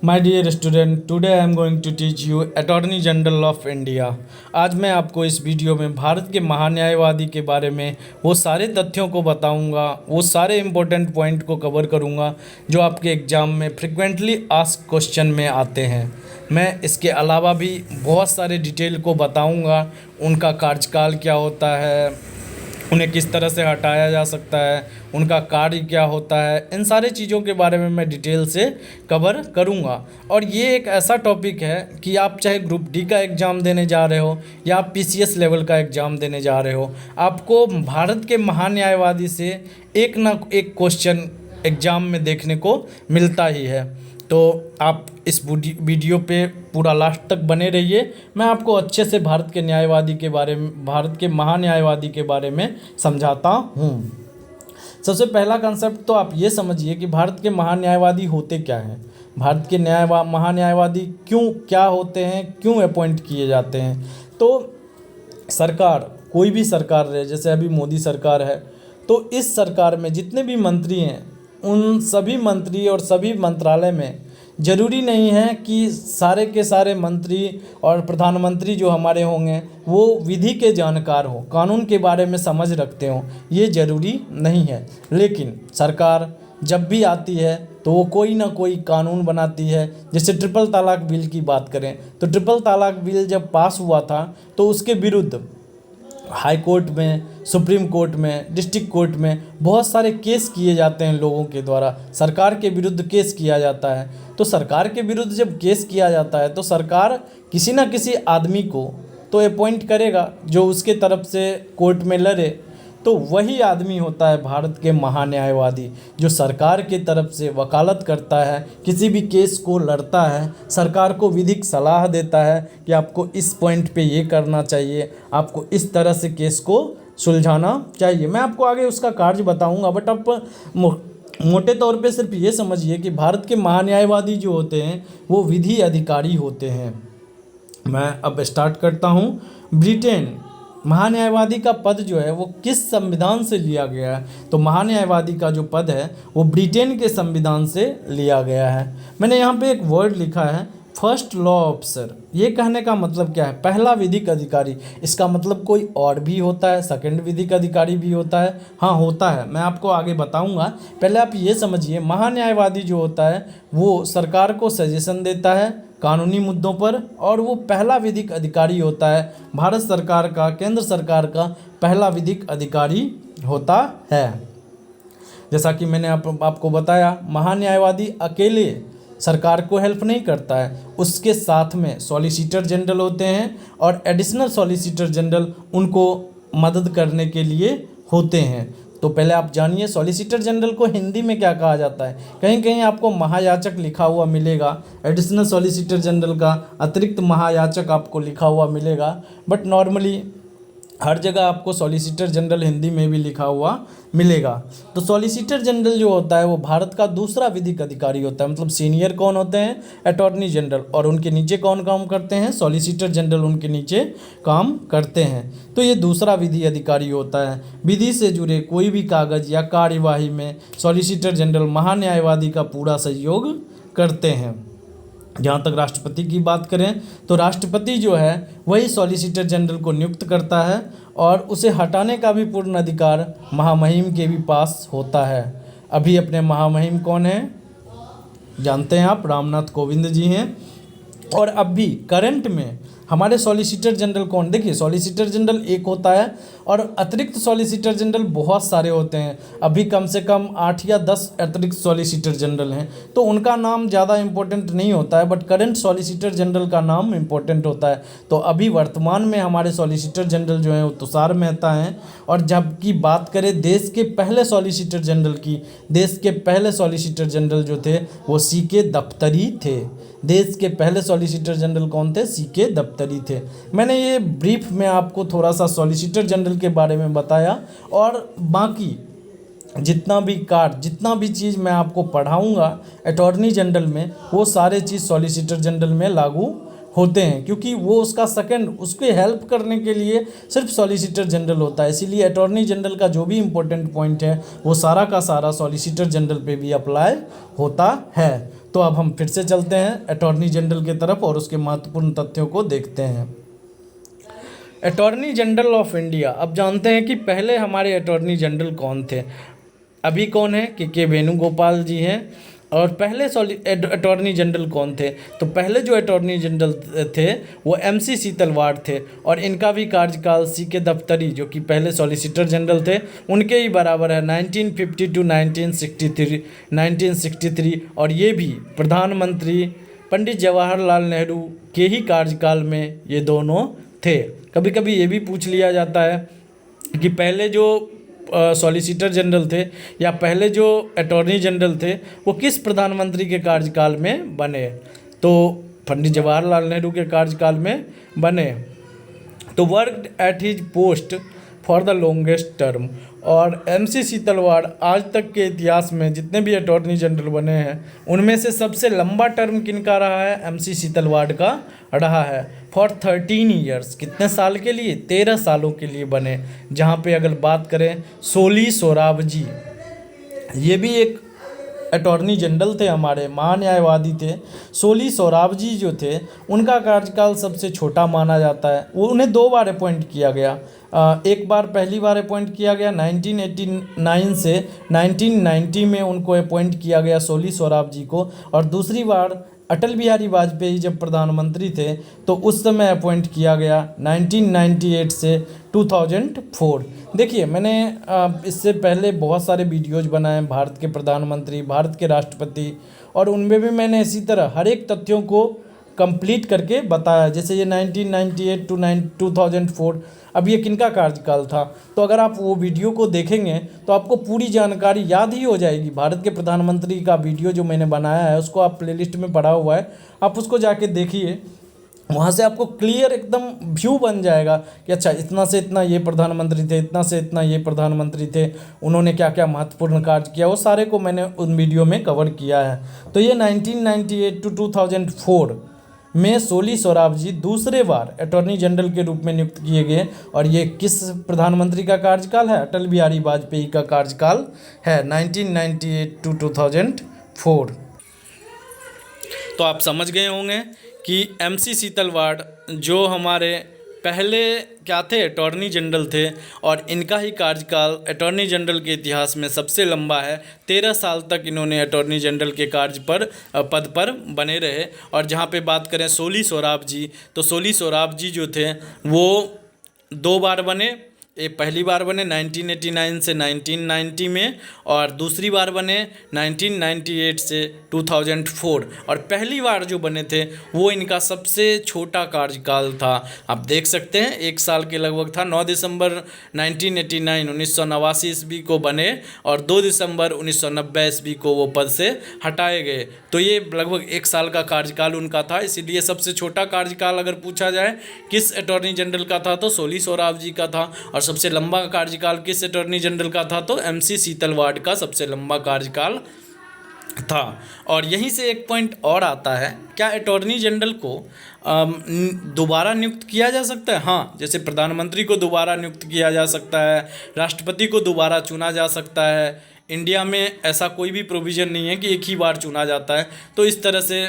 My dear student, today I am going to teach you attorney general of India. आज मैं आपको इस video में भारत के महान्यायवादी के बारे में वो सारे तथ्यों को बताऊंगा, वो सारे इम्पोर्टेंट पॉइंट को कवर करूंगा जो आपके एग्ज़ाम में फ्रिक्वेंटली आस्क क्वेश्चन में आते हैं। मैं इसके अलावा भी बहुत सारे डिटेल को बताऊंगा, उनका कार्यकाल क्या होता है, उन्हें किस तरह से हटाया जा सकता है, उनका कार्य क्या होता है, इन सारी चीज़ों के बारे में मैं डिटेल से कवर करूंगा। और ये एक ऐसा टॉपिक है कि आप चाहे ग्रुप डी का एग्ज़ाम देने जा रहे हो या आप पीसीएस लेवल का एग्ज़ाम देने जा रहे हो, आपको भारत के महान्यायवादी से एक ना एक क्वेश्चन एग्ज़ाम में देखने को मिलता ही है। तो आप इस वीडियो पे पूरा लास्ट तक बने रहिए। मैं आपको अच्छे से भारत के न्यायवादी के बारे में, भारत के महान्यायवादी के बारे में समझाता हूँ। सबसे पहला कंसेप्ट तो आप ये समझिए कि भारत के महान्यायवादी होते क्या हैं, भारत के महान्यायवादी क्या होते हैं, क्यों अपॉइंट किए जाते हैं। तो सरकार, कोई भी सरकार रहे, जैसे अभी मोदी सरकार है, तो इस सरकार में जितने भी मंत्री हैं, उन सभी मंत्री और सभी मंत्रालय में ज़रूरी नहीं है कि सारे के सारे मंत्री और प्रधानमंत्री जो हमारे होंगे वो विधि के जानकार हो, कानून के बारे में समझ रखते हों, ये ज़रूरी नहीं है। लेकिन सरकार जब भी आती है तो वो कोई ना कोई कानून बनाती है। जैसे ट्रिपल तलाक बिल की बात करें तो ट्रिपल तलाक बिल जब पास हुआ था तो उसके विरुद्ध हाई कोर्ट में, सुप्रीम कोर्ट में, डिस्ट्रिक्ट कोर्ट में बहुत सारे केस किए जाते हैं लोगों के द्वारा। सरकार के विरुद्ध केस किया जाता है। तो सरकार के विरुद्ध जब केस किया जाता है तो सरकार किसी ना किसी आदमी को तो अपॉइंट करेगा जो उसके तरफ से कोर्ट में लड़े। तो वही आदमी होता है भारत के महान्यायवादी, जो सरकार की तरफ से वकालत करता है, किसी भी केस को लड़ता है, सरकार को विधिक सलाह देता है कि आपको इस पॉइंट पे ये करना चाहिए, आपको इस तरह से केस को सुलझाना चाहिए। मैं आपको आगे उसका कार्य बताऊंगा, बट आप मोटे तौर पे सिर्फ ये समझिए कि भारत के महान्यायवादी जो होते हैं वो विधि अधिकारी होते हैं। मैं अब स्टार्ट करता हूँ। ब्रिटेन महान्यायवादी का पद जो है वो किस संविधान से लिया गया है? तो महान्यायवादी का जो पद है वो ब्रिटेन के संविधान से लिया गया है। मैंने यहाँ पे एक वर्ड लिखा है, फर्स्ट लॉ ऑफिसर। ये कहने का मतलब क्या है? पहला विधिक अधिकारी। इसका मतलब कोई और भी होता है, सेकंड विधिक अधिकारी भी होता है? हाँ, होता है, मैं आपको आगे बताऊंगा। पहले आप ये समझिए, महान्यायवादी जो होता है वो सरकार को सजेशन देता है कानूनी मुद्दों पर, और वो पहला विधिक अधिकारी होता है, भारत सरकार का, केंद्र सरकार का पहला विधिक अधिकारी होता है। जैसा कि मैंने आपको बताया, महान्यायवादी अकेले सरकार को हेल्प नहीं करता है, उसके साथ में सॉलिसिटर जनरल होते हैं और एडिशनल सॉलिसिटर जनरल उनको मदद करने के लिए होते हैं। तो पहले आप जानिए सॉलिसिटर जनरल को हिंदी में क्या कहा जाता है। कहीं कहीं आपको महायाचक लिखा हुआ मिलेगा, एडिशनल सॉलिसिटर जनरल का अतिरिक्त महायाचक आपको लिखा हुआ मिलेगा, बट नॉर्मली हर जगह आपको सॉलिसिटर जनरल हिंदी में भी लिखा हुआ मिलेगा। तो सॉलिसिटर जनरल जो होता है वो भारत का दूसरा विधिक अधिकारी होता है। मतलब सीनियर कौन होते हैं? अटॉर्नी जनरल, और उनके नीचे कौन काम करते हैं? सॉलिसिटर जनरल उनके नीचे काम करते हैं। तो ये दूसरा विधि अधिकारी होता है। विधि से जुड़े कोई भी कागज़ या कार्यवाही में सॉलिसिटर जनरल महान्यायवादी का पूरा सहयोग करते हैं। जहाँ तक राष्ट्रपति की बात करें तो राष्ट्रपति जो है वही सॉलिसिटर जनरल को नियुक्त करता है और उसे हटाने का भी पूर्ण अधिकार महामहिम के भी पास होता है। अभी अपने महामहिम कौन है जानते हैं आप? रामनाथ कोविंद जी हैं। और अब भी करंट में हमारे सॉलिसिटर जनरल कौन? देखिए, सॉलिसिटर जनरल एक होता है और अतिरिक्त सॉलिसिटर जनरल बहुत सारे होते हैं। अभी कम से कम 8 या 10 अतिरिक्त सॉलिसिटर जनरल हैं, तो उनका नाम ज़्यादा इम्पोर्टेंट नहीं होता है, बट करंट सॉलिसिटर जनरल का नाम इम्पोर्टेंट होता है। तो अभी वर्तमान में हमारे सॉलिसिटर जनरल जो हैं वो तुषार मेहता हैं। और जबकि बात करें देश के पहले सॉलिसिटर जनरल की, देश के पहले सॉलिसिटर जनरल जो थे वो सीके दफ्तरी थे। देश के पहले सॉलिसिटर जनरल कौन थे? सीके दफ्तरी थे। मैंने ये ब्रीफ में आपको थोड़ा सा सॉलिसिटर जनरल के बारे में बताया, और बाकी जितना भी चीज़ मैं आपको पढ़ाऊंगा अटॉर्नी जनरल में, वो सारे चीज़ सॉलिसिटर जनरल में लागू होते हैं, क्योंकि वो उसका सेकंड, उसके हेल्प करने के लिए सिर्फ सॉलिसिटर जनरल होता है। इसीलिए अटॉर्नी जनरल का जो भी इम्पोर्टेंट पॉइंट है वो सारा का सारा सॉलिसिटर जनरल पे भी अप्लाई होता है। तो अब हम फिर से चलते हैं अटॉर्नी जनरल की तरफ और उसके महत्वपूर्ण तथ्यों को देखते हैं। अटॉर्नी जनरल ऑफ इंडिया, अब जानते हैं कि पहले हमारे अटॉर्नी जनरल कौन थे। अभी कौन है कि के वेणुगोपाल जी हैं। और पहले अटॉर्नी जनरल कौन थे, तो पहले जो अटॉर्नी जनरल थे वो MC सीतलवाड़ थे, और इनका भी कार्यकाल CK दफ्तरी जो कि पहले सॉलिसिटर जनरल थे उनके ही बराबर है, 1950 टू 1963। और ये भी प्रधानमंत्री पंडित जवाहरलाल नेहरू के ही कार्यकाल में ये दोनों थे। कभी कभी ये भी पूछ लिया जाता है कि पहले जो सॉलिसिटर जनरल थे या पहले जो अटॉर्नी जनरल थे वो किस प्रधानमंत्री के कार्यकाल में बने, तो पंडित जवाहरलाल नेहरू के कार्यकाल में बने। तो worked at his post for the longest term. और MC सीतलवाड़ आज तक के इतिहास में जितने भी अटॉर्नी जनरल बने हैं उनमें से सबसे लंबा टर्म किनका रहा है, MC सीतलवाड़ का रहा है, फॉर 13 ईयर्स। कितने साल के लिए, 13 सालों के लिए बने। जहाँ पे अगर बात करें सोली सोराबजी, ये भी एक अटॉर्नी जनरल थे, हमारे महान्यायवादी थे। सोली सोराबजी जो थे उनका कार्यकाल सबसे छोटा माना जाता है। वो उन्हें 2 बार अपॉइंट किया गया। एक बार पहली बार अपॉइंट किया गया 1989 से 1990 में उनको अपॉइंट किया गया सोली सोराबजी को, और दूसरी बार अटल बिहारी वाजपेयी जब प्रधानमंत्री थे तो उस समय अपॉइंट किया गया 1998 से 2004। देखिए मैंने इससे पहले बहुत सारे वीडियोज़ बनाए भारत के प्रधानमंत्री, भारत के राष्ट्रपति, और उनमें भी मैंने इसी तरह हर एक तथ्यों को कंप्लीट करके बताया। जैसे ये 1998 टू 2004, अब ये किनका कार्यकाल था, तो अगर आप वो वीडियो को देखेंगे तो आपको पूरी जानकारी याद ही हो जाएगी। भारत के प्रधानमंत्री का वीडियो जो मैंने बनाया है उसको आप प्लेलिस्ट में पड़ा हुआ है, आप उसको जाके देखिए। वहाँ से आपको क्लियर एकदम व्यू बन जाएगा कि अच्छा इतना से इतना ये प्रधानमंत्री थे, इतना से इतना ये प्रधानमंत्री थे, उन्होंने क्या क्या महत्वपूर्ण कार्य किया, वो सारे को मैंने उन वीडियो में कवर किया है। तो ये 1998 टू 2004 में सोली सोराबजी दूसरे बार अटॉर्नी जनरल के रूप में नियुक्त किए गए। और ये किस प्रधानमंत्री का कार्यकाल है, अटल बिहारी वाजपेयी का कार्यकाल है 1998 टू 2004। तो आप समझ गए होंगे कि MC सीतलवाड़ जो हमारे पहले क्या थे, अटॉर्नी जनरल थे, और इनका ही कार्यकाल अटॉर्नी जनरल के इतिहास में सबसे लंबा है। 13 साल तक इन्होंने अटॉर्नी जनरल के पद पर बने रहे। और जहाँ पे बात करें सोली सोराबजी, तो सोली सोराबजी जो थे वो 2 बार बने। एक पहली बार बने 1989 से 1990 में, और दूसरी बार बने 1998 से 2004। और पहली बार जो बने थे वो इनका सबसे छोटा कार्यकाल था। आप देख सकते हैं 1 साल के लगभग था। 9 दिसंबर 1989 ईस्वी को बने, और 2 दिसंबर 1990 ईस्वी को वो पद से हटाए गए। तो ये लगभग 1 साल का कार्यकाल उनका था। इसीलिए सबसे छोटा कार्यकाल अगर पूछा जाए किस अटॉर्नी जनरल का था तो सोली सोराबजी का था। और सबसे लंबा कार्यकाल किस अटॉर्नी जनरल का था, तो MC सीतलवाड़ का सबसे लंबा कार्यकाल था। और यहीं से एक पॉइंट और आता है, क्या अटॉर्नी जनरल को दोबारा नियुक्त किया जा सकता है? हाँ, जैसे प्रधानमंत्री को दोबारा नियुक्त किया जा सकता है, राष्ट्रपति को दोबारा चुना जा सकता है। इंडिया में ऐसा कोई भी प्रोविज़न नहीं है कि एक ही बार चुना जाता है, तो इस तरह से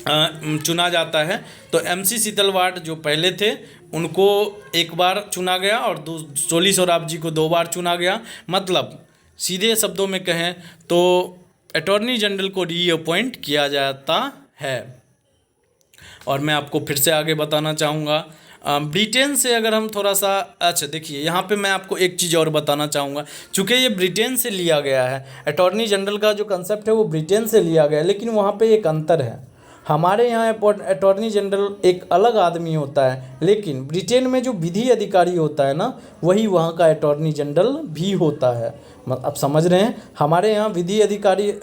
चुना जाता है। तो MC सीतलवाड़ जो पहले थे उनको 1 बार चुना गया, और सोली सोराबजी को 2 बार चुना गया। मतलब सीधे शब्दों में कहें तो अटॉर्नी जनरल को रीअपॉइंट किया जाता है। और मैं आपको फिर से आगे बताना चाहूँगा ब्रिटेन से अगर हम थोड़ा सा, अच्छा देखिए यहाँ पे मैं आपको एक चीज़ और बताना चाहूँगा। चूँकि ये ब्रिटेन से लिया गया है, अटॉर्नी जनरल का जो कंसेप्ट है वो ब्रिटेन से लिया गया है, लेकिन वहाँ पे एक अंतर है। हमारे यहाँ अटॉर्नी जनरल एक अलग आदमी होता है, लेकिन ब्रिटेन में जो विधि अधिकारी होता है ना, वही वहाँ का अटॉर्नी जनरल भी होता है। आप समझ रहे हैं, हमारे यहाँ विधि अधिकारी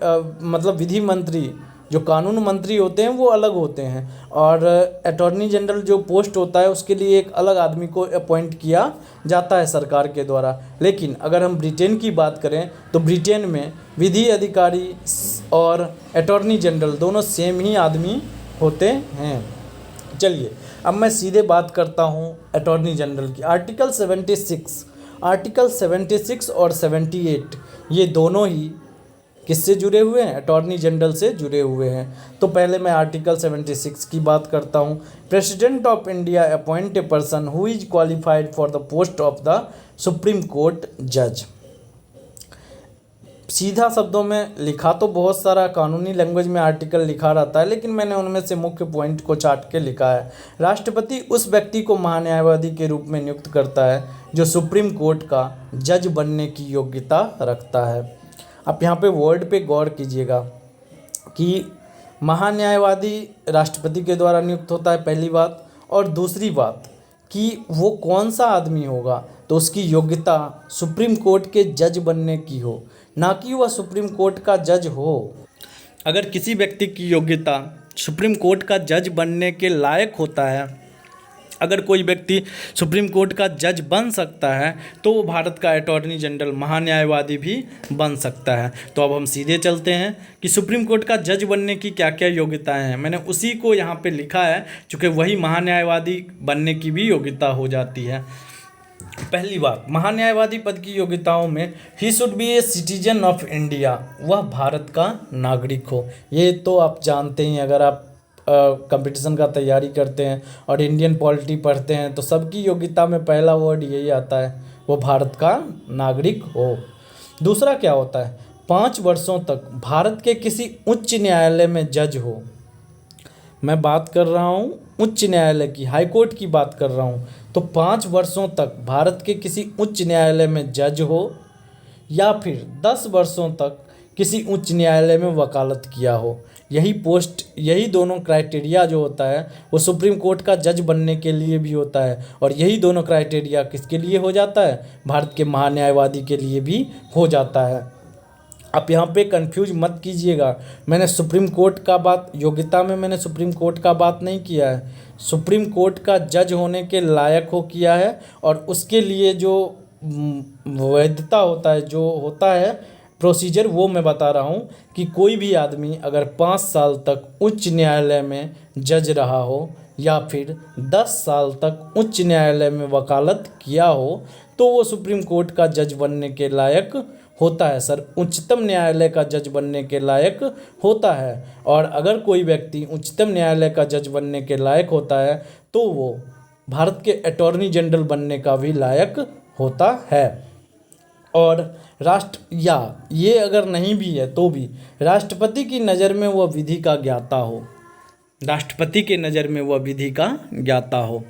मतलब विधि मंत्री जो कानून मंत्री होते हैं वो अलग होते हैं, और अटॉर्नी जनरल जो पोस्ट होता है उसके लिए एक अलग आदमी को अपॉइंट किया जाता है सरकार के द्वारा। लेकिन अगर हम ब्रिटेन की बात करें तो ब्रिटेन में विधि अधिकारी और अटॉर्नी जनरल दोनों सेम ही आदमी होते हैं। चलिए अब मैं सीधे बात करता हूँ अटॉर्नी जनरल की। आर्टिकल 76 और 78 ये दोनों ही किससे जुड़े हुए हैं? अटॉर्नी जनरल से जुड़े हुए हैं। तो पहले मैं आर्टिकल 76 की बात करता हूँ। President of India appoint a person who is qualified for the post of the supreme court जज। सीधा शब्दों में लिखा तो बहुत सारा कानूनी लैंग्वेज में आर्टिकल लिखा रहता है, लेकिन मैंने उनमें से मुख्य पॉइंट को चाट के लिखा है। राष्ट्रपति उस व्यक्ति को महान्यायवादी के रूप में नियुक्त करता है जो सुप्रीम कोर्ट का जज बनने की योग्यता रखता है। आप यहाँ पे वर्ड पे गौर कीजिएगा कि महान्यायवादी राष्ट्रपति के द्वारा नियुक्त होता है, पहली बात। और दूसरी बात कि वो कौन सा आदमी होगा, तो उसकी योग्यता सुप्रीम कोर्ट के जज बनने की हो, ना कि वह सुप्रीम कोर्ट का जज हो। अगर किसी व्यक्ति की योग्यता सुप्रीम कोर्ट का जज बनने के लायक होता है, अगर कोई व्यक्ति सुप्रीम कोर्ट का जज बन सकता है, तो वो भारत का अटॉर्नी जनरल महान्यायवादी भी बन सकता है। तो अब हम सीधे चलते हैं कि सुप्रीम कोर्ट का जज बनने की क्या क्या योग्यताएं हैं। मैंने उसी को यहाँ पे लिखा है, चूँकि वही महान्यायवादी बनने की भी योग्यता हो जाती है। पहली बात, महान्यायवादी पद की योग्यताओं में he should be a citizen of India, वह भारत का नागरिक हो। ये तो आप जानते ही, अगर आप कंपटीशन का तैयारी करते हैं और इंडियन पॉलिटी पढ़ते हैं तो सबकी योग्यता में पहला वर्ड यही आता है, वो भारत का नागरिक हो। दूसरा क्या होता है, 5 वर्षों तक भारत के किसी उच्च न्यायालय में जज हो। मैं बात कर रहा हूँ उच्च न्यायालय की, हाई कोर्ट की बात कर रहा हूँ। तो 5 वर्षों तक भारत के किसी उच्च न्यायालय में जज हो, या फिर 10 वर्षों तक किसी उच्च न्यायालय में वकालत किया हो। यही दोनों क्राइटेरिया जो होता है वो सुप्रीम कोर्ट का जज बनने के लिए भी होता है, और यही दोनों क्राइटेरिया किसके लिए हो जाता है, भारत के महान्यायवादी के लिए भी हो जाता है। आप यहाँ पे कंफ्यूज मत कीजिएगा, मैंने सुप्रीम कोर्ट का बात, योग्यता में मैंने सुप्रीम कोर्ट का बात नहीं किया है। सुप्रीम कोर्ट का जज होने के लायक हो किया है, और उसके लिए जो वैधता होता है, जो होता है प्रोसीजर, वो मैं बता रहा हूँ कि कोई भी आदमी अगर 5 साल तक उच्च न्यायालय में जज रहा हो, या फिर 10 साल तक उच्च न्यायालय में वकालत किया हो, तो वो सुप्रीम कोर्ट का जज बनने के लायक होता है। सर, उच्चतम न्यायालय का जज बनने के लायक होता है। और अगर कोई व्यक्ति उच्चतम न्यायालय का जज बनने के लायक होता है, तो वो भारत के अटॉर्नी जनरल बनने का भी लायक होता है। और ये अगर नहीं भी है तो भी राष्ट्रपति की नज़र में वह विधि का ज्ञाता हो, राष्ट्रपति के नज़र में वह विधि का ज्ञाता हो।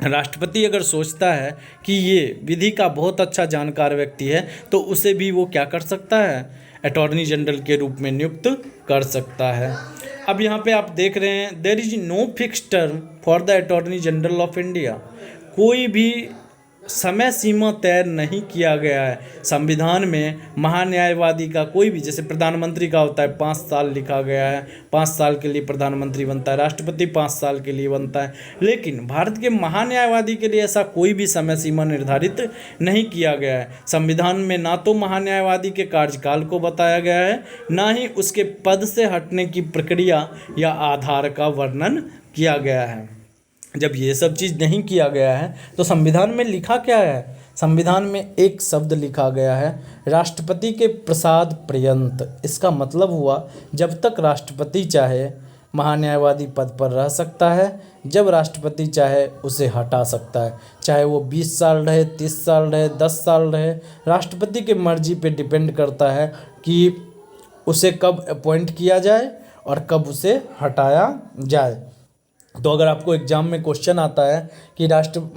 राष्ट्रपति अगर सोचता है कि ये विधि का बहुत अच्छा जानकार व्यक्ति है, तो उसे भी वो क्या कर सकता है, अटॉर्नी जनरल के रूप में नियुक्त कर सकता है। अब यहाँ पे आप देख रहे हैं, there is no fix term for the attorney general of India. कोई भी समय सीमा तय नहीं किया गया है संविधान में महान्यायवादी का। कोई भी, जैसे प्रधानमंत्री का होता है 5 साल लिखा गया है, 5 साल के लिए प्रधानमंत्री बनता है, राष्ट्रपति 5 साल के लिए बनता है, लेकिन भारत के महान्यायवादी के लिए ऐसा कोई भी समय सीमा निर्धारित नहीं किया गया है। संविधान में ना तो महान्यायवादी के कार्यकाल को बताया गया है, ना ही उसके पद से हटने की प्रक्रिया या आधार का वर्णन किया गया है। जब ये सब चीज़ नहीं किया गया है तो संविधान में लिखा क्या है, संविधान में एक शब्द लिखा गया है, राष्ट्रपति के प्रसाद पर्यंत। इसका मतलब हुआ जब तक राष्ट्रपति चाहे महान्यायवादी पद पर रह सकता है, जब राष्ट्रपति चाहे उसे हटा सकता है, चाहे वो 20 साल रहे, 30 साल रहे, 10 साल रहे। राष्ट्रपति के मर्जी पे डिपेंड करता है कि उसे कब अपॉइंट किया जाए और कब उसे हटाया जाए। तो अगर आपको एग्जाम में क्वेश्चन आता है कि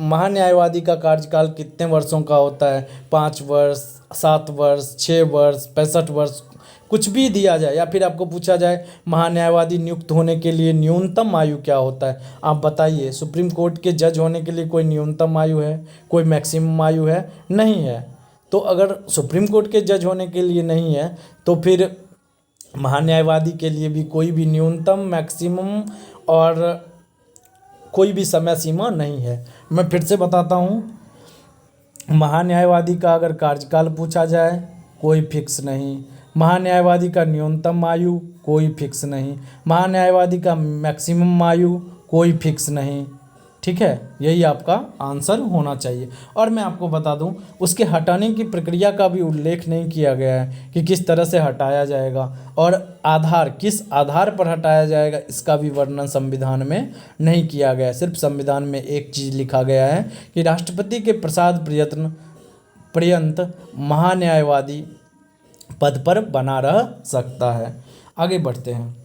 महान्यायवादी का कार्यकाल कितने वर्षों का होता है, 5 वर्ष, 7 वर्ष, 6 वर्ष, 65 वर्ष, कुछ भी दिया जाए, या फिर आपको पूछा जाए महान्यायवादी नियुक्त होने के लिए न्यूनतम आयु क्या होता है, आप बताइए। सुप्रीम कोर्ट के जज होने के लिए कोई न्यूनतम आयु है, कोई मैक्सिमम आयु है? नहीं है। तो अगर सुप्रीम कोर्ट के जज होने के लिए नहीं है, तो फिर महान्यायवादी के लिए भी कोई भी न्यूनतम, मैक्सिमम और कोई भी समय सीमा नहीं है। मैं फिर से बताता हूँ, महान्यायवादी का अगर कार्यकाल पूछा जाए, कोई फिक्स नहीं। महान्यायवादी का न्यूनतम आयु, कोई फिक्स नहीं। महान्यायवादी का मैक्सिमम आयु, कोई फिक्स नहीं। ठीक है, यही आपका आंसर होना चाहिए। और मैं आपको बता दूं, उसके हटाने की प्रक्रिया का भी उल्लेख नहीं किया गया है कि किस तरह से हटाया जाएगा और किस आधार पर हटाया जाएगा, इसका भी वर्णन संविधान में नहीं किया गया है। सिर्फ संविधान में एक चीज़ लिखा गया है कि राष्ट्रपति के प्रसाद पर्यंत महान्यायवादी पद पर बना रह सकता है। आगे बढ़ते हैं।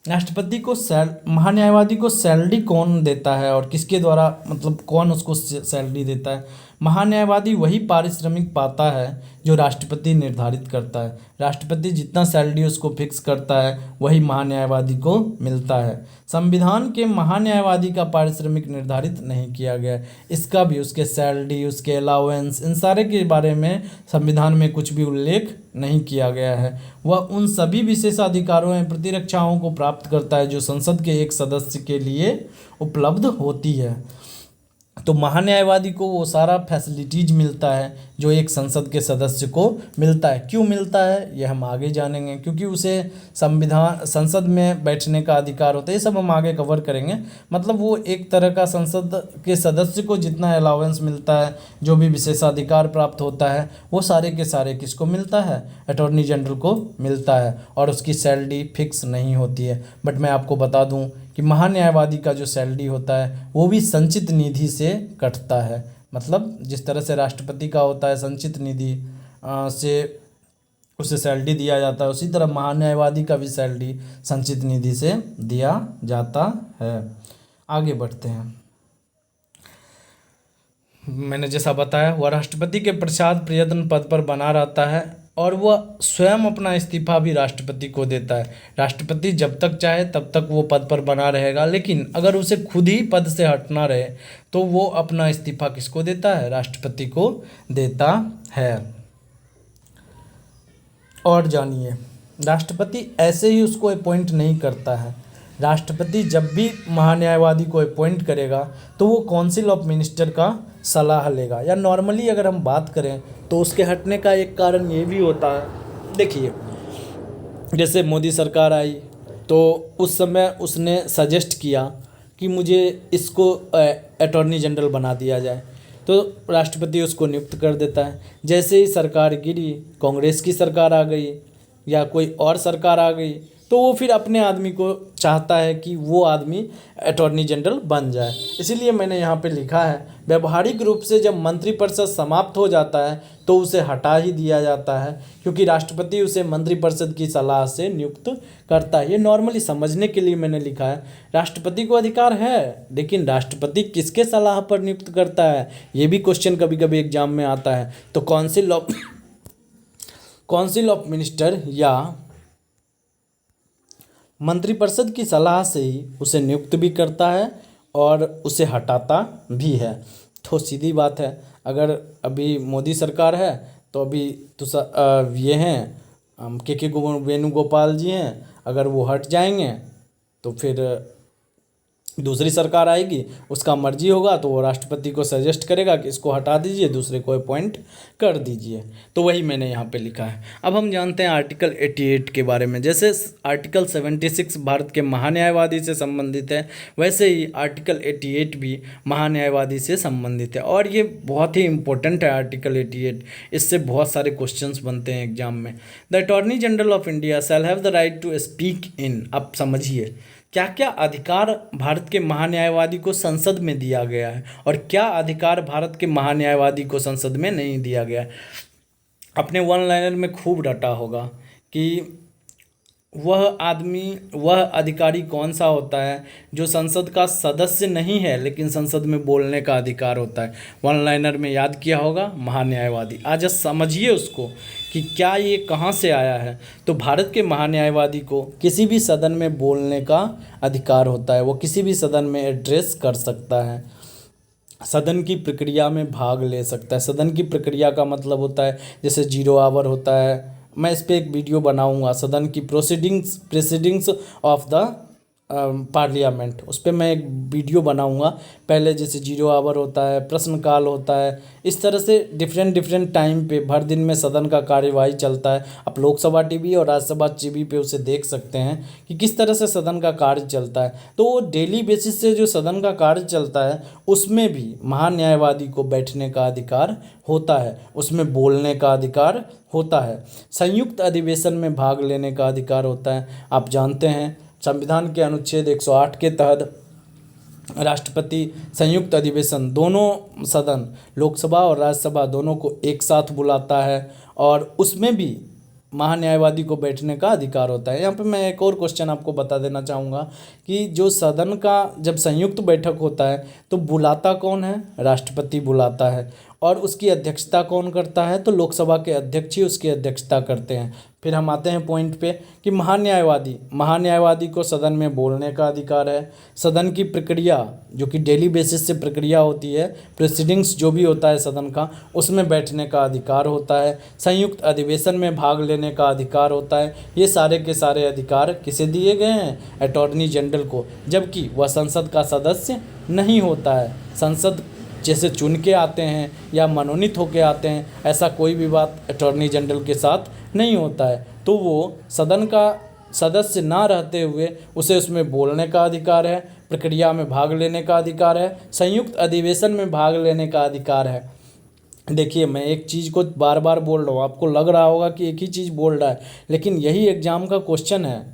राष्ट्रपति को महान्यायवादी को सैलरी कौन देता है और किसके द्वारा, मतलब कौन उसको सैलरी देता है? महान्यायवादी वही पारिश्रमिक पाता है जो राष्ट्रपति निर्धारित करता है। राष्ट्रपति जितना सैलरी उसको फिक्स करता है वही महान्यायवादी को मिलता है। संविधान के महान्यायवादी का पारिश्रमिक निर्धारित नहीं किया गया है। इसका भी, उसके सैलरी, उसके अलाउंस, इन सारे के बारे में संविधान में कुछ भी उल्लेख नहीं किया गया है। वह उन सभी विशेषाधिकारों एवं प्रतिरक्षाओं को प्राप्त करता है जो संसद के एक सदस्य के लिए उपलब्ध होती है। तो महान्यायवादी को वो सारा फैसिलिटीज मिलता है जो एक संसद के सदस्य को मिलता है। क्यों मिलता है ये हम आगे जानेंगे, क्योंकि उसे संसद में बैठने का अधिकार होता है। ये सब हम आगे कवर करेंगे। मतलब वो एक तरह का संसद के सदस्य को जितना अलाउंस मिलता है, जो भी विशेषाधिकार प्राप्त होता है, वो सारे के सारे किसको मिलता है? अटॉर्नी जनरल को मिलता है। और उसकी सैलरी फिक्स नहीं होती है। बट मैं आपको बता दूँ कि महान्यायवादी का जो सैलरी होता है वो भी संचित निधि से कटता है। मतलब जिस तरह से राष्ट्रपति का होता है संचित निधि से उसे सैलरी दिया जाता है, उसी तरह महान्यायवादी का भी सैलरी संचित निधि से दिया जाता है। आगे बढ़ते हैं। मैंने जैसा बताया, वह राष्ट्रपति के प्रसाद प्रयत्न पद पर बना रहता है और वह स्वयं अपना इस्तीफा भी राष्ट्रपति को देता है। राष्ट्रपति जब तक चाहे तब तक वो पद पर बना रहेगा, लेकिन अगर उसे खुद ही पद से हटना रहे तो वो अपना इस्तीफा किसको देता है? राष्ट्रपति को देता है। और जानिए, राष्ट्रपति ऐसे ही उसको अपॉइंट नहीं करता है। राष्ट्रपति जब भी महान्यायवादी को अपॉइंट करेगा तो वो काउंसिल ऑफ मिनिस्टर का सलाह लेगा। या नॉर्मली अगर हम बात करें तो उसके हटने का एक कारण ये भी होता है। देखिए, जैसे मोदी सरकार आई तो उस समय उसने सजेस्ट किया कि मुझे इसको अटॉर्नी जनरल बना दिया जाए, तो राष्ट्रपति उसको नियुक्त कर देता है। जैसे ही सरकार गिरी, कांग्रेस की सरकार आ गई या कोई और सरकार आ गई, तो वो फिर अपने आदमी को चाहता है कि वो आदमी अटॉर्नी जनरल बन जाए। इसीलिए मैंने यहाँ पे लिखा है, व्यवहारिक रूप से जब मंत्रिपरिषद समाप्त हो जाता है तो उसे हटा ही दिया जाता है, क्योंकि राष्ट्रपति उसे मंत्रिपरिषद की सलाह से नियुक्त करता है। ये नॉर्मली समझने के लिए मैंने लिखा है। राष्ट्रपति को अधिकार है, लेकिन राष्ट्रपति किसके सलाह पर नियुक्त करता है, ये भी क्वेश्चन कभी कभी एग्जाम में आता है। तो काउंसिल ऑफ मिनिस्टर या मंत्रिपरिषद की सलाह से ही उसे नियुक्त भी करता है और उसे हटाता भी है। तो सीधी बात है, अगर अभी मोदी सरकार है तो अभी तो ये हैं के वेणुगोपाल जी हैं, अगर वो हट जाएंगे तो फिर दूसरी सरकार आएगी, उसका मर्जी होगा तो वो राष्ट्रपति को सजेस्ट करेगा कि इसको हटा दीजिए, दूसरे को अपॉइंट कर दीजिए। तो वही मैंने यहाँ पे लिखा है। अब हम जानते हैं आर्टिकल 88 के बारे में। जैसे आर्टिकल 76 भारत के महान्यायवादी से संबंधित है, वैसे ही आर्टिकल 88 भी महान्यायवादी से संबंधित है। और ये बहुत ही इंपॉर्टेंट है आर्टिकल 88, इससे बहुत सारे क्वेश्चंस बनते हैं एग्जाम में। The attorney general of India shall have the right to speak in. अब समझिए क्या क्या अधिकार भारत के महान्यायवादी को संसद में दिया गया है और क्या अधिकार भारत के महान्यायवादी को संसद में नहीं दिया गया है। अपने वन लाइनर में खूब रटा होगा कि वह अधिकारी कौन सा होता है जो संसद का सदस्य नहीं है लेकिन संसद में बोलने का अधिकार होता है। वन लाइनर में याद किया होगा महान्यायवादी। आज समझिए उसको कि क्या ये कहाँ से आया है। तो भारत के महान्यायवादी को किसी भी सदन में बोलने का अधिकार होता है, वो किसी भी सदन में एड्रेस कर सकता है, सदन की प्रक्रिया में भाग ले सकता है। सदन की प्रक्रिया का मतलब होता है जैसे 0 आवर होता है, मैं इस पर एक वीडियो बनाऊंगा, सदन की प्रोसीडिंग्स ऑफ द पार्लियामेंट, उस पर मैं एक वीडियो बनाऊंगा। पहले जैसे 0 आवर होता है, प्रश्नकाल होता है, इस तरह से डिफरेंट डिफरेंट टाइम पे भर दिन में सदन का कार्यवाही चलता है। आप लोकसभा टीवी और राज्यसभा टीवी पे उसे देख सकते हैं कि किस तरह से सदन का कार्य चलता है। तो वो डेली बेसिस से जो सदन का कार्य चलता है उसमें भी महान्यायवादी को बैठने का अधिकार होता है, उसमें बोलने का अधिकार होता है, संयुक्त अधिवेशन में भाग लेने का अधिकार होता है। आप जानते हैं संविधान के अनुच्छेद 108 के तहत राष्ट्रपति संयुक्त अधिवेशन दोनों सदन लोकसभा और राज्यसभा दोनों को एक साथ बुलाता है और उसमें भी महान्यायवादी को बैठने का अधिकार होता है। यहाँ पे मैं एक और क्वेश्चन आपको बता देना चाहूँगा कि जो सदन का जब संयुक्त बैठक होता है तो बुलाता कौन है? राष्ट्रपति बुलाता है। और उसकी अध्यक्षता कौन करता है? तो लोकसभा के अध्यक्ष ही उसकी अध्यक्षता करते हैं। फिर हम आते हैं पॉइंट पे कि महान्यायवादी को सदन में बोलने का अधिकार है। सदन की प्रक्रिया जो कि डेली बेसिस से प्रक्रिया होती है, प्रोसीडिंग्स जो भी होता है सदन का, उसमें बैठने का अधिकार होता है। संयुक्त अधिवेशन में भाग लेने का अधिकार होता है। ये सारे के सारे अधिकार किसे दिए गए हैं? अटॉर्नी जनरल को, जबकि वह संसद का सदस्य नहीं होता है। संसद जैसे चुन के आते हैं या मनोनीत होके आते हैं, ऐसा कोई भी बात अटॉर्नी जनरल के साथ नहीं होता है। तो वो सदन का सदस्य ना रहते हुए उसे उसमें बोलने का अधिकार है, प्रक्रिया में भाग लेने का अधिकार है, संयुक्त अधिवेशन में भाग लेने का अधिकार है। देखिए, मैं एक चीज़ को बार बार बोल रहा हूँ, आपको लग रहा होगा कि एक ही चीज़ बोल रहा है, लेकिन यही एग्ज़ाम का क्वेश्चन है।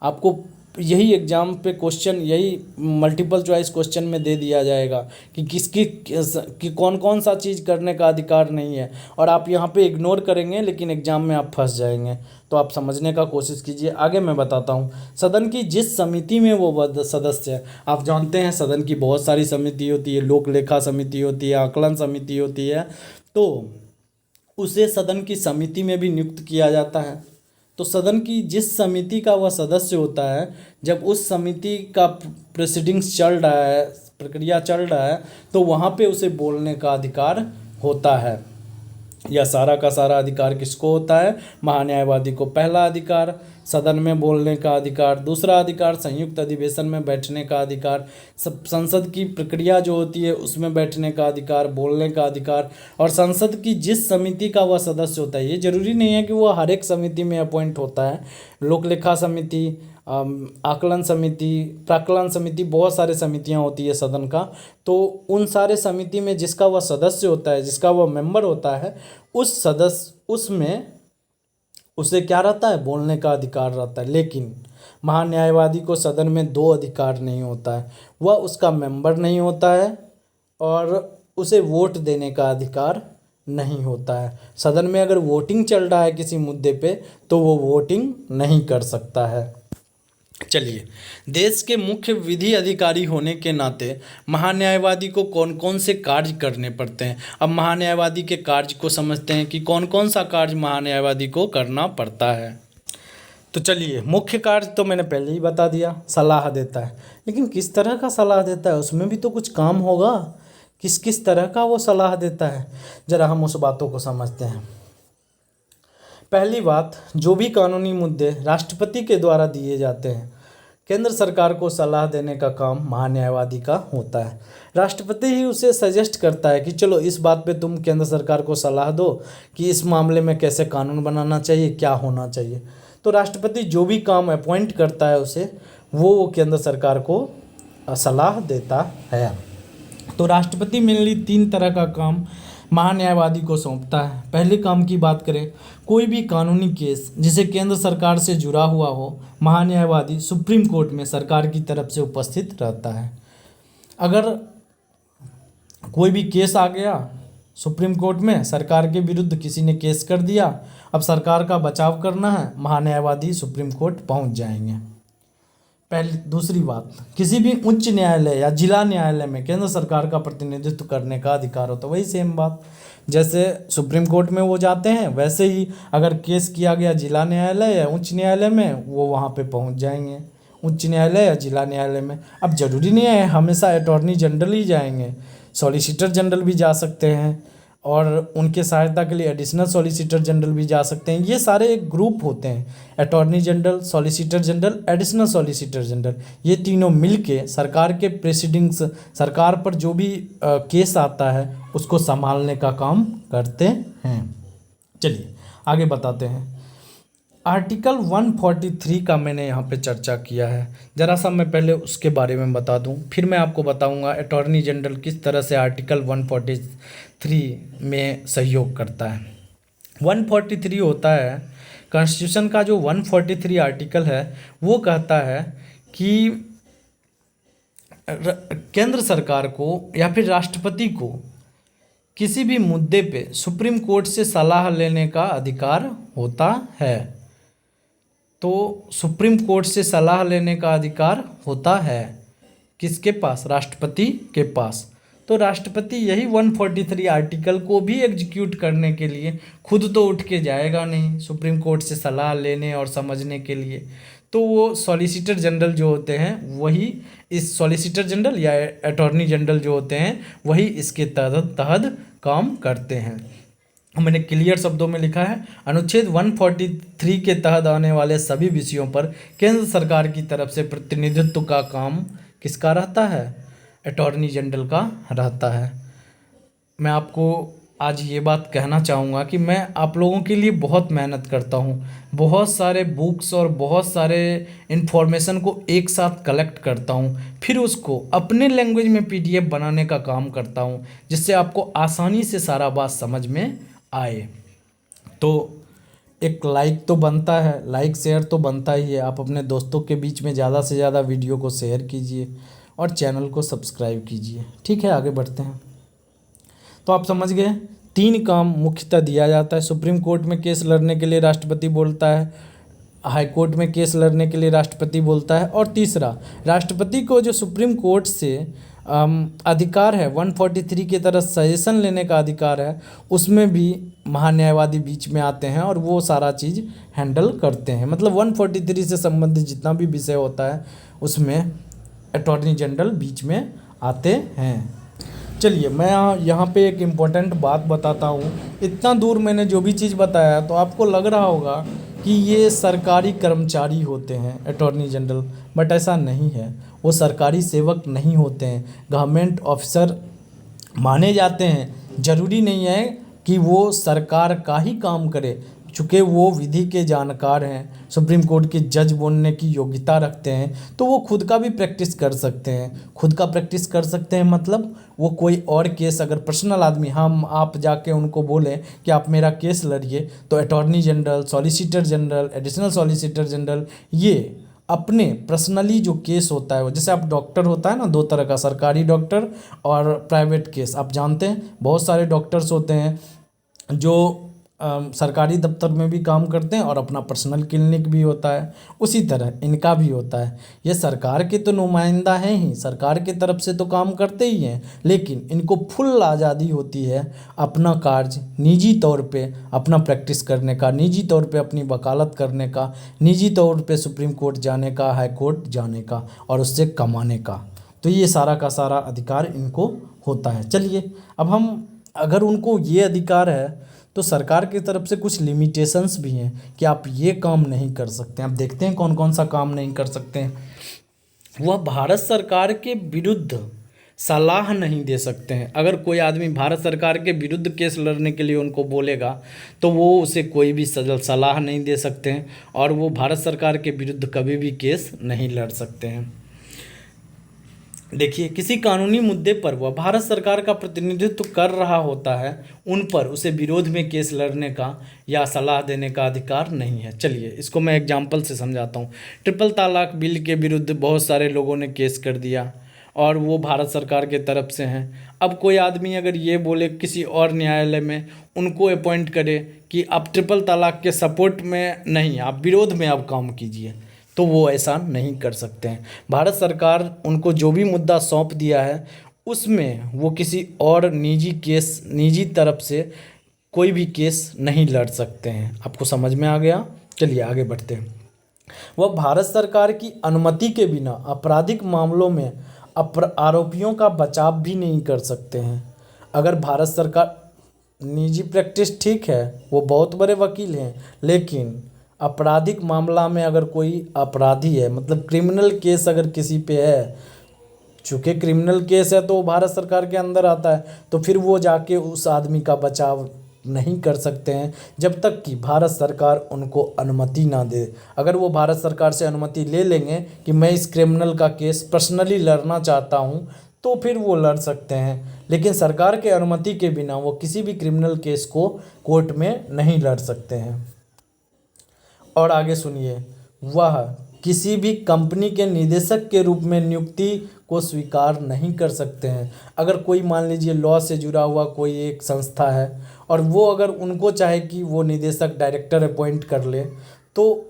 आपको यही एग्ज़ाम पे क्वेश्चन, यही मल्टीपल चॉइस क्वेश्चन में दे दिया जाएगा कि कि कौन कौन सा चीज़ करने का अधिकार नहीं है, और आप यहाँ पे इग्नोर करेंगे लेकिन एग्ज़ाम में आप फंस जाएंगे। तो आप समझने का कोशिश कीजिए। आगे मैं बताता हूँ, सदन की जिस समिति में वो सदस्य है, आप जानते हैं सदन की बहुत सारी समिति होती है, लोक लेखा समिति होती है, आकलन समिति होती है, तो उसे सदन की समिति में भी नियुक्त किया जाता है। तो सदन की जिस समिति का वह सदस्य होता है, जब उस समिति का प्रोसीडिंग्स चल रहा है, प्रक्रिया चल रहा है, तो वहाँ पे उसे बोलने का अधिकार होता है। यह सारा का सारा अधिकार किसको होता है? महान्यायवादी को। पहला अधिकार सदन में बोलने का अधिकार, दूसरा अधिकार संयुक्त अधिवेशन में बैठने का अधिकार, संसद की प्रक्रिया जो होती है उसमें बैठने का अधिकार, बोलने का अधिकार, और संसद की जिस समिति का वह सदस्य होता है, ये जरूरी नहीं है कि वह हर एक समिति में अपॉइंट होता है। लोक लेखा समिति, आकलन समिति, प्राक्कलन समिति, बहुत सारे समितियां होती है सदन का। तो उन सारे समिति में जिसका वह सदस्य होता है, जिसका वह मेंबर होता है, उस सदस्य उसमें उसे क्या रहता है? बोलने का अधिकार रहता है। लेकिन महान्यायवादी को सदन में दो अधिकार नहीं होता है, वह उसका मेंबर नहीं होता है और उसे वोट देने का अधिकार नहीं होता है। सदन में अगर वोटिंग चल रहा है किसी मुद्दे पे तो वो वोटिंग नहीं कर सकता है। चलिए, देश के मुख्य विधि अधिकारी होने के नाते महान्यायवादी को कौन कौन से कार्य करने पड़ते हैं। अब महान्यायवादी के कार्य को समझते हैं कि कौन कौन सा कार्य महान्यायवादी को करना पड़ता है। तो चलिए, मुख्य कार्य तो मैंने पहले ही बता दिया, सलाह देता है। लेकिन किस तरह का सलाह देता है? उसमें भी तो कुछ काम होगा। किस किस तरह का वो सलाह देता है, जरा हम उस बातों को समझते हैं। पहली बात, जो भी कानूनी मुद्दे राष्ट्रपति के द्वारा दिए जाते हैं, केंद्र सरकार को सलाह देने का काम महान्यायवादी का होता है। राष्ट्रपति ही उसे सजेस्ट करता है कि चलो इस बात पे तुम केंद्र सरकार को सलाह दो कि इस मामले में कैसे कानून बनाना चाहिए, क्या होना चाहिए। तो राष्ट्रपति जो भी काम अपॉइंट करता है उसे, वो केंद्र सरकार को सलाह देता है। तो राष्ट्रपति मेनली 3 तरह का काम महान्यायवादी को सौंपता है। पहले काम की बात करें, कोई भी कानूनी केस जिसे केंद्र सरकार से जुड़ा हुआ हो, महान्यायवादी सुप्रीम कोर्ट में सरकार की तरफ से उपस्थित रहता है। अगर कोई भी केस आ गया सुप्रीम कोर्ट में, सरकार के विरुद्ध किसी ने केस कर दिया, अब सरकार का बचाव करना है, महान्यायवादी सुप्रीम कोर्ट पहुंच जाएंगे। दूसरी बात, किसी भी उच्च न्यायालय या जिला न्यायालय में केंद्र सरकार का प्रतिनिधित्व करने का अधिकार होता है। वही सेम बात, जैसे सुप्रीम कोर्ट में वो जाते हैं, वैसे ही अगर केस किया गया जिला न्यायालय या उच्च न्यायालय में, वो वहाँ पे पहुँच जाएंगे, उच्च न्यायालय या जिला न्यायालय में। अब जरूरी नहीं है हमेशा अटॉर्नी जनरल ही जाएंगे, सॉलिसिटर जनरल भी जा सकते हैं, और उनके सहायता के लिए एडिशनल सॉलिसिटर जनरल भी जा सकते हैं। ये सारे एक ग्रुप होते हैं, attorney general, solicitor general, additional solicitor general. ये तीनों मिलके सरकार के प्रेसिडिंग्स, सरकार पर जो भी केस आता है उसको संभालने का काम करते हैं। चलिए आगे बताते हैं। आर्टिकल 143 का मैंने यहाँ पे चर्चा किया है, ज़रा सा मैं पहले उसके बारे में बता दूँ, फिर मैं आपको बताऊँगा अटॉर्नी जनरल किस तरह से आर्टिकल 143 में सहयोग करता है। 143 होता है कॉन्स्टिट्यूशन का जो 143 आर्टिकल है, वो कहता है कि केंद्र सरकार को या फिर राष्ट्रपति को किसी भी मुद्दे पे सुप्रीम कोर्ट से सलाह लेने का अधिकार होता है। तो सुप्रीम कोर्ट से सलाह लेने का अधिकार होता है किसके पास? राष्ट्रपति के पास। तो राष्ट्रपति यही 143 आर्टिकल को भी एग्जीक्यूट करने के लिए खुद तो उठ के जाएगा नहीं सुप्रीम कोर्ट से सलाह लेने और समझने के लिए, तो वो सॉलिसिटर जनरल जो होते हैं वही इस सॉलिसिटर जनरल या अटॉर्नी जनरल जो होते हैं वही इसके तहत काम करते हैं। मैंने क्लियर शब्दों में लिखा है, अनुच्छेद 143 के तहत आने वाले सभी विषयों पर केंद्र सरकार की तरफ से प्रतिनिधित्व का काम किसका रहता है? अटॉर्नी जनरल का रहता है। मैं आपको आज ये बात कहना चाहूँगा कि मैं आप लोगों के लिए बहुत मेहनत करता हूँ, बहुत सारे बुक्स और बहुत सारे इन्फॉर्मेशन को एक साथ कलेक्ट करता हूँ, फिर उसको अपने लैंग्वेज में PDF बनाने का काम करता हूँ, जिससे आपको आसानी से सारा बात समझ में आए। तो एक लाइक तो बनता है, लाइक शेयर तो बनता ही है। आप अपने दोस्तों के बीच में ज़्यादा से ज़्यादा वीडियो को शेयर कीजिए और चैनल को सब्सक्राइब कीजिए। ठीक है, आगे बढ़ते हैं। तो आप समझ गए, 3 काम मुख्यतः दिया जाता है। सुप्रीम कोर्ट में केस लड़ने के लिए राष्ट्रपति बोलता है, हाई कोर्ट में केस लड़ने के लिए राष्ट्रपति बोलता है, और तीसरा, राष्ट्रपति को जो सुप्रीम कोर्ट से अधिकार है 143 की तरह सजेशन लेने का अधिकार है, उसमें भी महान्यायवादी बीच में आते हैं और वो सारा चीज़ हैंडल करते हैं। मतलब 143 से संबंधित जितना भी विषय होता है उसमें अटॉर्नी जनरल बीच में आते हैं। चलिए मैं यहाँ पे एक इम्पोर्टेंट बात बताता हूँ। इतना दूर मैंने जो भी चीज़ बताया तो आपको लग रहा होगा कि ये सरकारी कर्मचारी होते हैं अटॉर्नी जनरल, बट ऐसा नहीं है। वो सरकारी सेवक नहीं होते हैं, गवर्नमेंट ऑफिसर माने जाते हैं। ज़रूरी नहीं है कि वो सरकार का ही काम करे, चूँकि वो विधि के जानकार हैं, सुप्रीम कोर्ट के जज बनने की योग्यता रखते हैं, तो वो खुद का भी प्रैक्टिस कर सकते हैं। खुद का प्रैक्टिस कर सकते हैं मतलब वो कोई और केस, अगर पर्सनल आदमी, हम आप जाके उनको बोलें कि आप मेरा केस लड़िए, तो attorney general, solicitor general, additional solicitor general ये अपने पर्सनली जो केस होता है वो, जैसे आप डॉक्टर होता है ना, 2 तरह का, सरकारी डॉक्टर और प्राइवेट केस। आप जानते हैं बहुत सारे डॉक्टर्स होते हैं जो सरकारी दफ्तर में भी काम करते हैं और अपना पर्सनल क्लिनिक भी होता है, उसी तरह इनका भी होता है। ये सरकार के तो नुमाइंदा हैं ही, सरकार के तरफ से तो काम करते ही हैं, लेकिन इनको फुल आज़ादी होती है अपना कार्य निजी तौर पे अपना प्रैक्टिस करने का, निजी तौर पे अपनी वकालत करने का, निजी तौर पे सुप्रीम कोर्ट जाने का, हाई कोर्ट जाने का और उससे कमाने का। तो ये सारा का सारा अधिकार इनको होता है। चलिए अब हम, अगर उनको ये अधिकार है तो सरकार की तरफ से कुछ लिमिटेशंस भी हैं कि आप ये काम नहीं कर सकते हैं। आप देखते हैं कौन कौन सा काम नहीं कर सकते हैं। वह भारत सरकार के विरुद्ध सलाह नहीं दे सकते हैं। अगर कोई आदमी भारत सरकार के विरुद्ध केस लड़ने के लिए उनको बोलेगा तो वो उसे कोई भी सलाह नहीं दे सकते हैं और वो भारत सरकार के विरुद्ध कभी भी केस नहीं लड़ सकते हैं। देखिए, किसी कानूनी मुद्दे पर वह भारत सरकार का प्रतिनिधित्व कर रहा होता है, उन पर उसे विरोध में केस लड़ने का या सलाह देने का अधिकार नहीं है। चलिए इसको मैं एग्जांपल से समझाता हूँ। ट्रिपल तलाक बिल के विरुद्ध बहुत सारे लोगों ने केस कर दिया और वो भारत सरकार के तरफ से हैं। अब कोई आदमी अगर ये बोले किसी और न्यायालय में उनको अपॉइंट करे कि आप ट्रिपल तलाक के सपोर्ट में नहीं, आप विरोध में आप काम कीजिए, तो वो ऐसा नहीं कर सकते हैं। भारत सरकार उनको जो भी मुद्दा सौंप दिया है उसमें वो किसी और निजी तरफ से कोई भी केस नहीं लड़ सकते हैं। आपको समझ में आ गया? चलिए आगे बढ़ते हैं। वह भारत सरकार की अनुमति के बिना आपराधिक मामलों में आरोपियों का बचाव भी नहीं कर सकते हैं। अगर भारत सरकार निजी प्रैक्टिस ठीक है, वो बहुत बड़े वकील हैं, लेकिन आपराधिक मामला में अगर कोई अपराधी है, मतलब क्रिमिनल केस अगर किसी पे है, चूँकि क्रिमिनल केस है तो वो भारत सरकार के अंदर आता है, तो फिर वो जाके उस आदमी का बचाव नहीं कर सकते हैं जब तक कि भारत सरकार उनको अनुमति ना दे। अगर वो भारत सरकार से अनुमति ले लेंगे कि मैं इस क्रिमिनल का केस पर्सनली लड़ना चाहता हूँ, तो फिर वो लड़ सकते हैं, लेकिन सरकार के अनुमति के बिना वो किसी भी क्रिमिनल केस को कोर्ट में नहीं लड़ सकते हैं। और आगे सुनिए, वह किसी भी कंपनी के निदेशक के रूप में नियुक्ति को स्वीकार नहीं कर सकते हैं। अगर कोई मान लीजिए लॉ से जुड़ा हुआ कोई एक संस्था है और वो अगर उनको चाहे कि वो निदेशक डायरेक्टर अपॉइंट कर ले, तो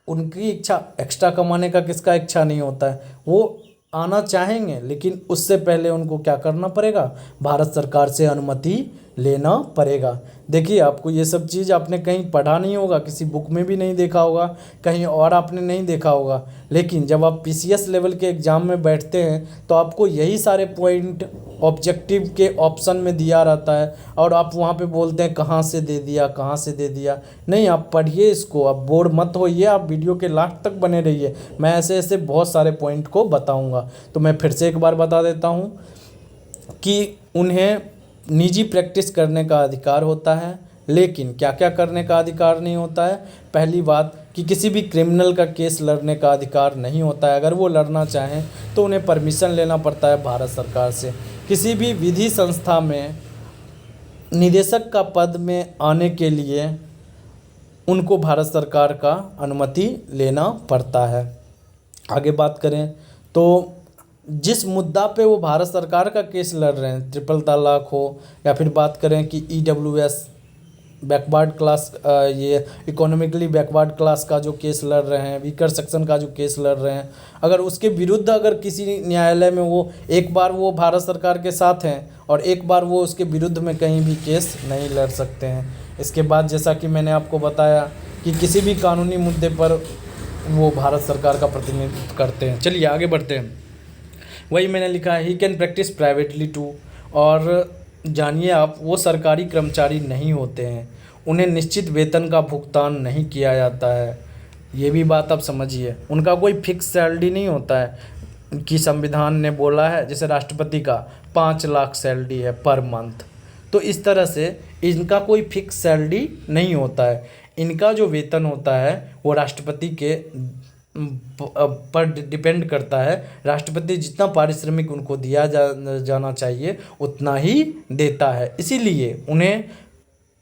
उनकी इच्छा एक्स्ट्रा कमाने का किसका इच्छा नहीं होता है, वो आना चाहेंगे, लेकिन उससे पहले उनको क्या करना पड़ेगा, भारत सरकार से अनुमति लेना पड़ेगा। देखिए, आपको ये सब चीज़ आपने कहीं पढ़ा नहीं होगा, किसी बुक में भी नहीं देखा होगा, कहीं और आपने नहीं देखा होगा, लेकिन जब आप पीसीएस लेवल के एग्ज़ाम में बैठते हैं तो आपको यही सारे पॉइंट ऑब्जेक्टिव के ऑप्शन में दिया रहता है, और आप वहाँ पे बोलते हैं कहाँ से दे दिया, कहाँ से दे दिया। नहीं, आप पढ़िए इसको, आप बोर मत होइए, आप वीडियो के लास्ट तक बने रहिए, मैं ऐसे ऐसे बहुत सारे पॉइंट को बताऊँगा। तो मैं फिर से एक बार बता देता हूँ कि उन्हें निजी प्रैक्टिस करने का अधिकार होता है, लेकिन क्या क्या करने का अधिकार नहीं होता है। पहली बात कि किसी भी क्रिमिनल का केस लड़ने का अधिकार नहीं होता है। अगर वो लड़ना चाहें तो उन्हें परमिशन लेना पड़ता है भारत सरकार से। किसी भी विधि संस्था में निदेशक का पद में आने के लिए उनको भारत सरकार का अनुमति लेना पड़ता है। आगे बात करें तो जिस मुद्दा पे वो भारत सरकार का केस लड़ रहे हैं, ट्रिपल तलाक हो, या फिर बात करें कि ईडब्ल्यूएस बैकवर्ड क्लास, ये इकोनॉमिकली बैकवर्ड क्लास का जो केस लड़ रहे हैं, वीकर सेक्शन का जो केस लड़ रहे हैं, अगर उसके विरुद्ध अगर किसी न्यायालय में वो एक बार वो भारत सरकार के साथ हैं और एक बार वो उसके विरुद्ध में कहीं भी केस नहीं लड़ सकते हैं। इसके बाद जैसा कि मैंने आपको बताया कि किसी भी कानूनी मुद्दे पर वो भारत सरकार का प्रतिनिधित्व करते हैं। चलिए आगे बढ़ते हैं। वही मैंने लिखा है, he can practise privately too. और जानिए आप, वो सरकारी कर्मचारी नहीं होते हैं, उन्हें निश्चित वेतन का भुगतान नहीं किया जाता है। ये भी बात आप समझिए, उनका कोई फिक्स सैलरी नहीं होता है कि संविधान ने बोला है जैसे राष्ट्रपति का 5 लाख सैलरी है पर मंथ, तो इस तरह से इनका कोई फिक्स सैलरी नहीं होता है। इनका जो वेतन होता है वो राष्ट्रपति के पर डिपेंड करता है। राष्ट्रपति जितना पारिश्रमिक उनको दिया जाना चाहिए उतना ही देता है, इसीलिए उन्हें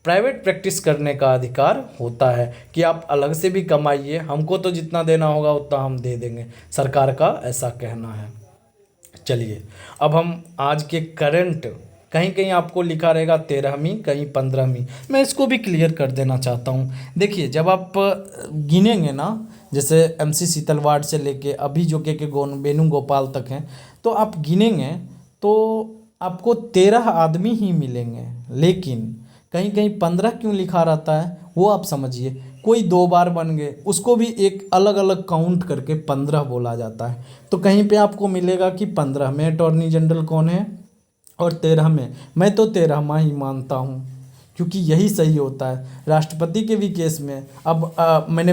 प्राइवेट प्रैक्टिस करने का अधिकार होता है कि आप अलग से भी कमाइए, हमको तो जितना देना होगा उतना हम दे देंगे, सरकार का ऐसा कहना है। चलिए अब हम आज के करंट, कहीं कहीं आपको लिखा रहेगा 13वीं, कहीं 15वीं, मैं इसको भी क्लियर कर देना चाहता हूँ। देखिए, जब आप गिनेंगे ना, जैसे एमसी सीतलवाड़ से लेके अभी जो के वेणुगोपाल तक हैं, तो आप गिनेंगे तो आपको 13 आदमी ही मिलेंगे, लेकिन कहीं कहीं 15 क्यों लिखा रहता है वो आप समझिए। कोई 2 बार बन गए, उसको भी एक अलग अलग काउंट करके 15 बोला जाता है। तो कहीं पे आपको मिलेगा कि 15 में अटॉर्नी जनरल कौन है और 13 में, मैं तो 13वां ही मानता हूँ क्योंकि यही सही होता है। राष्ट्रपति के भी केस में अब मैंने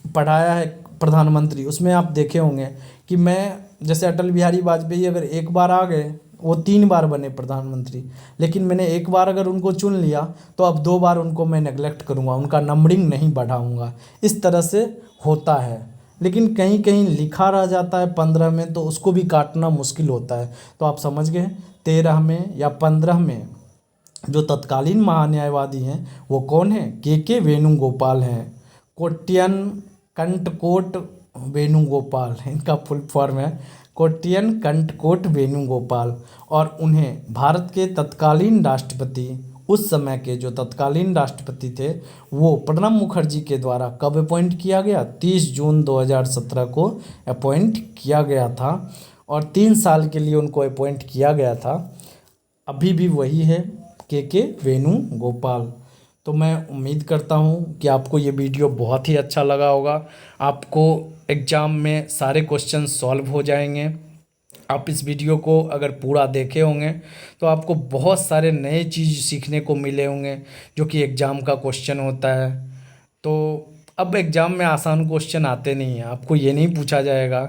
पढ़ाया है प्रधानमंत्री, उसमें आप देखे होंगे कि मैं जैसे अटल बिहारी वाजपेयी अगर एक बार आ गए, वो 3 बार बने प्रधानमंत्री, लेकिन मैंने एक बार अगर उनको चुन लिया तो अब 2 बार उनको मैं नेगलेक्ट करूँगा, उनका नंबरिंग नहीं बढ़ाऊँगा। इस तरह से होता है, लेकिन कहीं कहीं लिखा रह जाता है 15 में, तो उसको भी काटना मुश्किल होता है। तो आप समझ गए, 13 में या 15 में जो तत्कालीन महान्यायवादी हैं वो कौन है, के वेणुगोपाल हैं। कोट्यन कंटकोट वेणुगोपाल, इनका फुल फॉर्म है कोट्यन कंटकोट वेणुगोपाल। और उन्हें भारत के तत्कालीन राष्ट्रपति, उस समय के जो तत्कालीन राष्ट्रपति थे वो प्रणब मुखर्जी के द्वारा कब अपॉइंट किया गया, 30 जून 2017 को अपॉइंट किया गया था, और 3 साल के लिए उनको अपॉइंट किया गया था। अभी भी वही है, के वेणुगोपाल। तो मैं उम्मीद करता हूँ कि आपको ये वीडियो बहुत ही अच्छा लगा होगा, आपको एग्ज़ाम में सारे क्वेश्चन सॉल्व हो जाएंगे। आप इस वीडियो को अगर पूरा देखे होंगे तो आपको बहुत सारे नए चीज़ सीखने को मिले होंगे जो कि एग्ज़ाम का क्वेश्चन होता है। तो अब एग्ज़ाम में आसान क्वेश्चन आते नहीं हैं। आपको ये नहीं पूछा जाएगा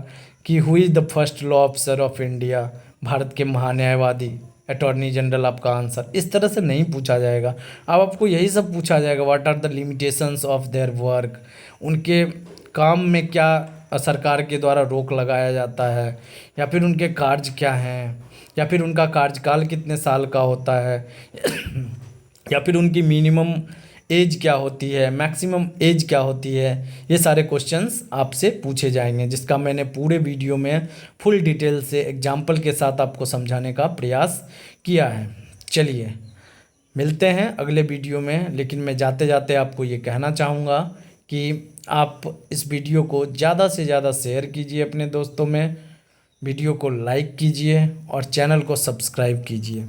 कि who is the first law officer of India, Bharat के महान्यायवादी, अटॉर्नी जनरल आपका आंसर इस तरह से नहीं पूछा जाएगा। अब आपको यही सब पूछा जाएगा, what are the limitations of their work, उनके काम में क्या सरकार के द्वारा रोक लगाया जाता है, या फिर उनके कार्य क्या हैं, या फिर उनका कार्यकाल कितने साल का होता है या फिर उनकी मिनिमम एज क्या होती है, मैक्सिमम एज क्या होती है। ये सारे क्वेश्चंस आपसे पूछे जाएंगे जिसका मैंने पूरे वीडियो में फुल डिटेल से एग्जाम्पल के साथ आपको समझाने का प्रयास किया है। चलिए मिलते हैं अगले वीडियो में, लेकिन मैं जाते जाते आपको ये कहना चाहूँगा कि आप इस वीडियो को ज़्यादा से ज़्यादा शेयर कीजिए अपने दोस्तों में, वीडियो को लाइक कीजिए और चैनल को सब्सक्राइब कीजिए।